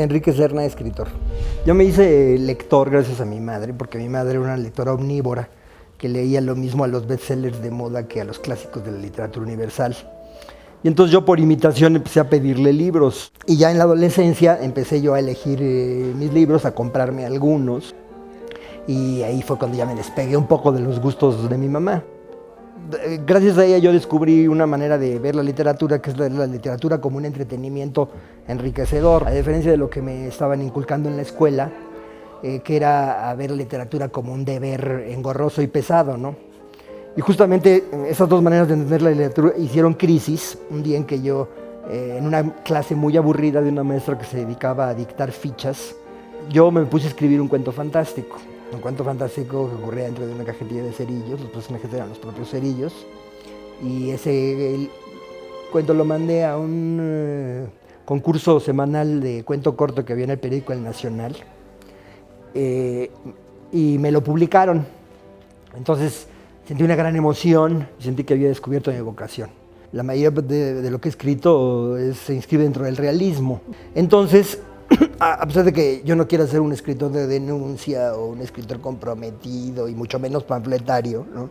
Enrique Serna, escritor. Yo me hice lector gracias a mi madre, porque mi madre era una lectora omnívora que leía lo mismo a los bestsellers de moda que a los clásicos de la literatura universal. Y entonces yo por imitación empecé a pedirle libros. Y ya en la adolescencia empecé yo a elegir mis libros, a comprarme algunos. Y ahí fue cuando ya me despegué un poco de los gustos de mi mamá. Gracias a ella yo descubrí una manera de ver la literatura, que es la literatura como un entretenimiento enriquecedor, a diferencia de lo que me estaban inculcando en la escuela, que era a ver la literatura como un deber engorroso y pesado, ¿no? Y justamente esas dos maneras de entender la literatura hicieron crisis un día en que yo, en una clase muy aburrida de una maestra que se dedicaba a dictar fichas, yo me puse a escribir un cuento fantástico. Un cuento fantástico que ocurría dentro de una cajetilla de cerillos, los personajes eran los propios cerillos, y el cuento lo mandé a un concurso semanal de cuento corto que había en el periódico El Nacional, y me lo publicaron. Entonces sentí una gran emoción, sentí que había descubierto mi vocación. La mayoría de lo que he escrito se inscribe dentro del realismo. Entonces, a pesar de que yo no quiera ser un escritor de denuncia o un escritor comprometido y mucho menos panfletario, ¿no?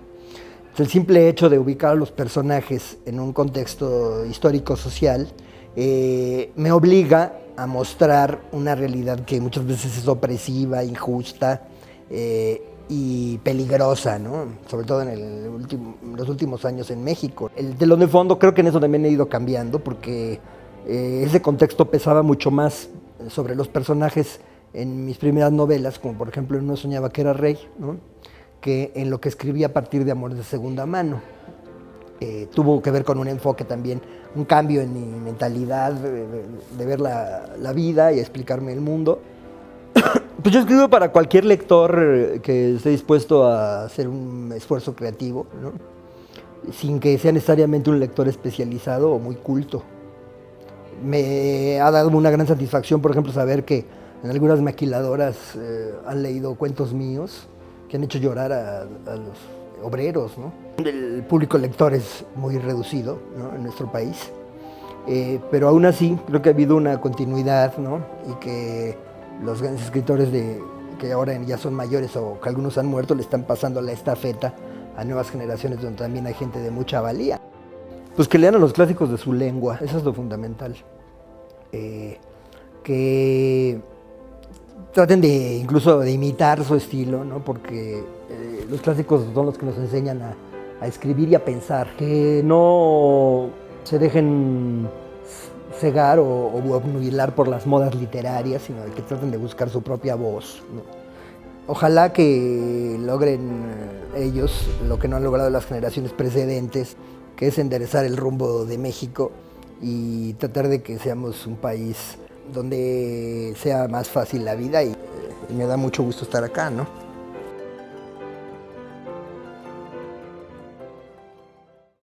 El simple hecho de ubicar a los personajes en un contexto histórico-social me obliga a mostrar una realidad que muchas veces es opresiva, injusta y peligrosa, ¿no? Sobre todo en los últimos años en México. El telón de fondo creo que en eso también he ido cambiando porque ese contexto pesaba mucho más sobre los personajes en mis primeras novelas, como por ejemplo en No soñaba que era rey, ¿no? Que en lo que escribí a partir de Amor de segunda mano. Tuvo que ver con un enfoque también, un cambio en mi mentalidad de ver la vida y explicarme el mundo. Pues yo escribo para cualquier lector que esté dispuesto a hacer un esfuerzo creativo, ¿no? Sin que sea necesariamente un lector especializado o muy culto. Me ha dado una gran satisfacción, por ejemplo, saber que en algunas maquiladoras han leído cuentos míos que han hecho llorar a los obreros, ¿no? El público lector es muy reducido, ¿no? En nuestro país, pero aún así creo que ha habido una continuidad, ¿no? Y que los grandes escritores que ahora ya son mayores o que algunos han muerto le están pasando la estafeta a nuevas generaciones donde también hay gente de mucha valía. Pues que lean a los clásicos de su lengua, eso es lo fundamental. Que traten de incluso de imitar su estilo, ¿no? Porque los clásicos son los que nos enseñan a escribir y a pensar. Que no se dejen cegar o obnubilar por las modas literarias, sino que traten de buscar su propia voz, ¿no? Ojalá que logren ellos lo que no han logrado las generaciones precedentes, que es enderezar el rumbo de México y tratar de que seamos un país donde sea más fácil la vida y me da mucho gusto estar acá, ¿no?